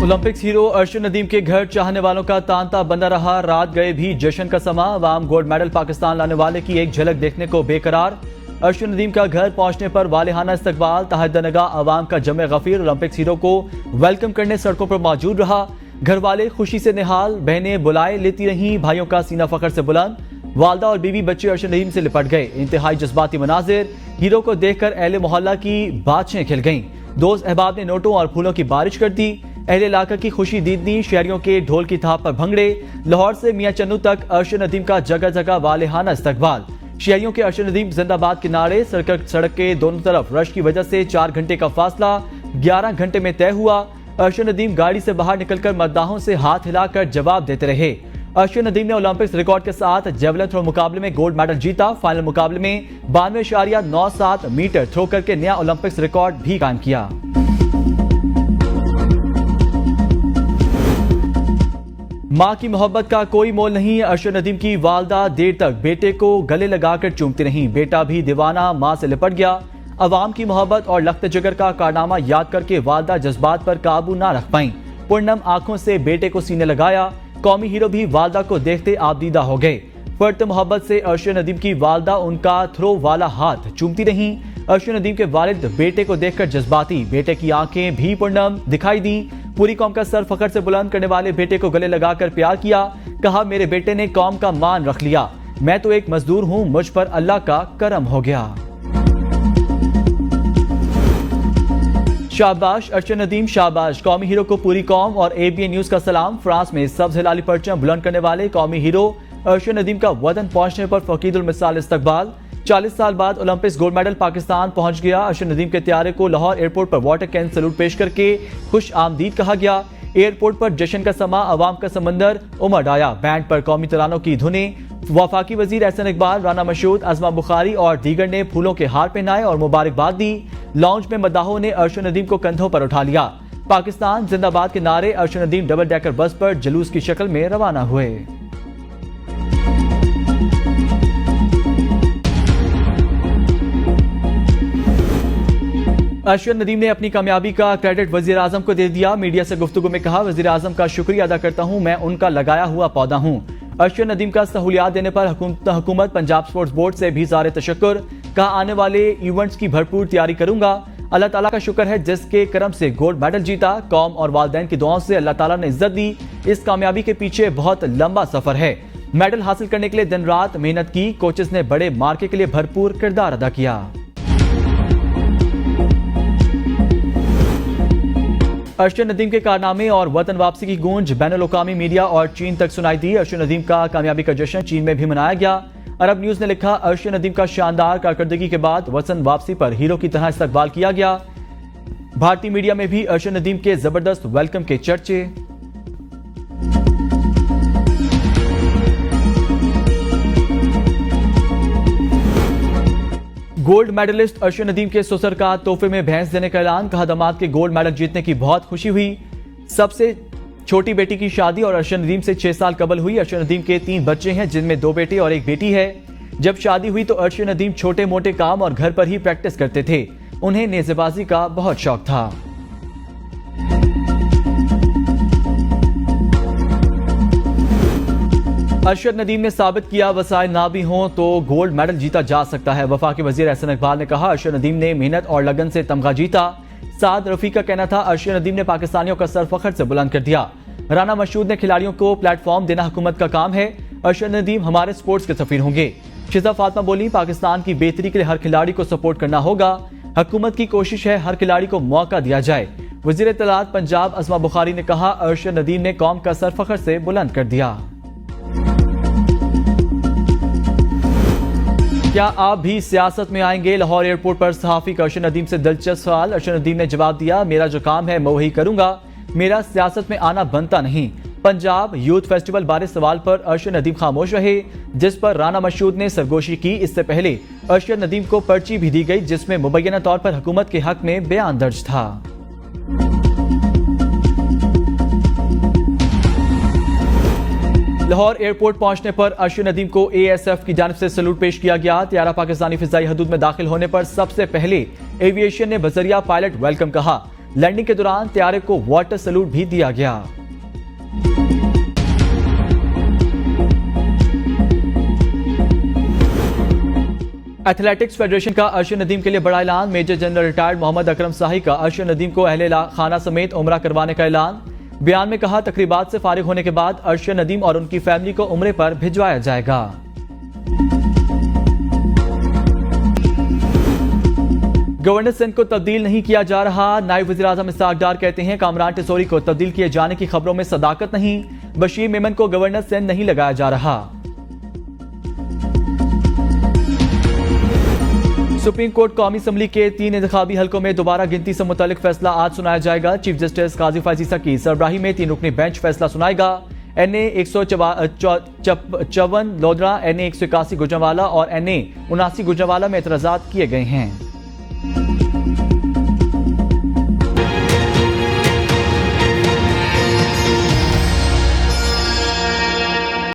Olympics hero Arshad Nadeem के घर चाहने वालों का तांता बंदा रहा। रात गए भी जश्न का समा। अवाम गोल्ड मेडल पाकिस्तान लाने वाले की एक झलक देखने को बेकरार। अर्शद नदीम का घर पहुंचने पर वालेहाना इस्तकबाल। तहदनगा अवाम का जमे गफीर ओलंपिक्स हीरो को वेलकम करने सड़कों पर मौजूद रहा। घर वाले खुशी से निहाल, बहनें बुलाए लेती रहीं, भाइयों का सीना फखर से बुलंद। वालदा और बीवी बच्चे अर्शद नदीम से लिपट गए। इंतहाई जज्बाती मनाजिर। हीरो को देखकर अहले मोहल्ला की बातें खिल गईं। दोस्त अहबाब ने नोटों और फूलों की बारिश कर दी। अहले इलाका की खुशी दीदनी, शहरियों के ढोल की थाप पर भंगड़े। लाहौर से मियां चन्नू तक अर्शद नदीम का जगह जगह वालेहाना इस्तकबाल। शहरियों के अर्शद नदीम जिंदाबाद के नारे। सड़क के दोनों तरफ रश की वजह से 4 घंटे का फासला 11 घंटे में तय हुआ। अर्शद नदीम गाड़ी से बाहर निकलकर मद्दाहों से हाथ हिलाकर जवाब देते रहे। अर्शद नदीम ने ओलंपिक्स रिकॉर्ड के साथ जेवलिन थ्रो मुकाबले में गोल्ड मेडल जीता। फाइनल मुकाबले में 92.97 मीटर थ्रो करके नया ओलंपिक्स रिकॉर्ड भी कायम किया। मां की मोहब्बत का कोई मोल नहीं। अर्शद नदीम की वालदा देर तक बेटे को गले लगाकर चूमती रहीं। बेटा भी दीवाना मां से लिपट गया। अवाम की मोहब्बत और लख्त जिगर का कारनामा याद करके वालदा जज्बात पर काबू ना रख पाईं। पुरनम आंखों से बेटे को सीने लगाया। कौमी हीरो भी वालदा को देखते आबदीदा हो गए। फर्त मोहब्बत से अर्शद नदीम की वालदा उनका थ्रो वाला हाथ चूमती रहीं। अर्शद नदीम के वालिद बेटे को देखकर जज्बाती। बेटे की आंखें भी पुरनम दिखाई दी। पूरी कौम का सर फखर से बुलंद करने वाले बेटे को गले लगाकर प्यार किया। कहा, मेरे बेटे ने कौम का मान रख लिया। मैं तो एक मजदूर हूं, मुझ पर अल्लाह का करम हो गया। शाबाश अर्शद नदीम, शाबाश। कौमी हीरो को पूरी कौम और ABN न्यूज का सलाम। फ्रांस में सब्ज हिलाली परचम बुलंद करने वाले कौमी हीरो अर्शद नदीम का वतन पहुंचने पर फकीदुल मिसाल इस्तकबाल। 40 साल बाद ओलंपिक्स गोल्ड मेडल पाकिस्तान पहुंच गया। अर्शद नदीम के त्यारे को लाहौर एयरपोर्ट पर वाटर कैन सैल्यूट पेश करके खुश आमदीद कहा गया। एयरपोर्ट पर जश्न का समा, अवाम का समंदर उमड़ आया। बैंड पर कौमी तरानों की धुनें। वफाकी वजीर एहसन इकबाल, राना मशहूद, अजमा बुखारी और दीगर ने फूलों के हार पहनाए और मुबारकबाद दी। लॉन्च में मद्दाहों ने अर्शद नदीम को कंधों पर उठा लिया। पाकिस्तान जिंदाबाद के नारे। Arshad Nadeem double decker bus पर जुलूस की शक्ल में रवाना हुए। अर्शद नदीम ने अपनी कामयाबी का क्रेडिट वजीर आजम को दे दिया। मीडिया से गुफ्तगू में कहा, वजीर आजम का शुक्रिया अदा करता हूं, मैं उनका लगाया हुआ पौधा हूं। अर्शद नदीम का सहूलियात देने पर हुकूमत पंजाब स्पोर्ट्स बोर्ड से भी ज़ारे तशक्कुर। कहा, आने वाले इवेंट्स की भरपूर तैयारी करूंगा। अल्लाह ताला का शुक्र है जिसके करम से गोल्ड मेडल जीता। कौम और वालदैन की दुआओं से अल्लाह ताला ने इज्जत दी। इस कामयाबी के पीछे बहुत लंबा सफर है। मेडल हासिल करने के लिए दिन रात मेहनत की। कोचेस ने बड़े मार्के के लिए भरपूर किरदार अदा किया। अर्शद नदीम के कारनामे और वतन वापसी की गूंज बैनुल-अक़वामी मीडिया और चीन तक सुनाई दी। अर्शद नदीम का कामयाबी का जश्न चीन में भी मनाया गया। अरब न्यूज ने लिखा, अर्शद नदीम का शानदार कारकर्दगी के बाद वतन वापसी पर हीरो की तरह इस्तकबाल किया गया। भारतीय मीडिया में भी अर्शद नदीम के जबरदस्त वेलकम के चर्चे। गोल्ड मेडलिस्ट अर्शद नदीम के ससुर का तोहफे में भैंस देने का ऐलान। कहा, दामाद के गोल्ड मेडल जीतने की बहुत खुशी हुई। सबसे छोटी बेटी की शादी और अर्शद नदीम से 6 साल कबल हुई। अर्शद नदीम के 3 बच्चे हैं जिनमें 2 बेटे और 1 बेटी है। जब शादी हुई तो अर्शद नदीम छोटे मोटे काम और घर पर ही प्रैक्टिस करते थे। उन्हें नेज़ेबाजी का बहुत शौक था। अर्शद नदीम ने साबित किया, वसाइल ना भी हों तो गोल्ड मेडल जीता जा सकता है। वफाकी वजीर एहसन इकबाल ने कहा, अर्शद नदीम ने मेहनत और लगन से तमगा जीता। साद रफी का कहना था, अर्शद नदीम ने पाकिस्तानियों का सर फखर से बुलंद कर दिया। राना मशहूद ने खिलाड़ियों को प्लेटफॉर्म देना हुकूमत का काम है। अर्शद नदीम हमारे स्पोर्ट्स के सफीर होंगे। शिजा फातिमा बोली, पाकिस्तान की बेहतरी के लिए हर खिलाड़ी को सपोर्ट करना होगा। हुकूमत की कोशिश है हर खिलाड़ी को मौका दिया जाए। वजीर इत्तलात पंजाब अजमा बुखारी ने कहा, अर्शद नदीम ने कौम का सर फखर से बुलंद कर दिया। क्या आप भी सियासत में आएंगे? लाहौर एयरपोर्ट पर सहाफी का अर्शद नदीम से दिलचस्प सवाल। अर्शद नदीम ने जवाब दिया, मेरा जो काम है मैं वही करूंगा, मेरा सियासत में आना बनता नहीं। पंजाब यूथ फेस्टिवल बारे सवाल पर अर्शद नदीम खामोश रहे, जिस पर राना मशहूद ने सरगोशी की। इससे पहले अर्शद नदीम को पर्ची भी दी गई जिसमें मुबैना तौर पर हुकूमत के हक में बयान दर्ज था। लाहौर एयरपोर्ट पहुंचने पर अर्शद नदीम को ASF की जानिब से सैल्यूट पेश किया गया। त्यारा पाकिस्तानी फिजाई हदूद में दाखिल होने पर सबसे पहले एविएशन ने बजरिया पायलट वेलकम कहा। लैंडिंग के दौरान तैयारे को वाटर सैल्यूट भी दिया गया। एथलेटिक्स फेडरेशन का अर्शद नदीम के लिए बड़ा ऐलान। Major general retired Mohammad Akram शाही का अर्शद नदीम को अहले खाना समेत उम्रा करवाने का ऐलान। बयान में कहा, तकरीबात से फारिग होने के बाद अर्शद नदीम और उनकी फैमिली को उम्रे पर भिजवाया जाएगा। गवर्नर सिंध को तब्दील नहीं किया जा रहा। नायब वज़ीर आज़म इसहाक डार कहते हैं, कामरान टिसोरी को तब्दील किए जाने की खबरों में सदाकत नहीं। बशीर मेमन को गवर्नर सिंध नहीं लगाया जा रहा। सुप्रीम कोर्ट कौमी असम्बली के 3 इंतखाबी हलकों में दोबारा गिनती से मुतालिक फैसला आज सुनाया जाएगा। चीफ जस्टिस काजी फायजीसा की सरबराही में 3 रुकनी बेंच फैसला सुनाएगा। NA 154 लोधरा, NA 181 गुजरांवाला और NA 79 गुजरांवाला में एतराजात किए गए हैं।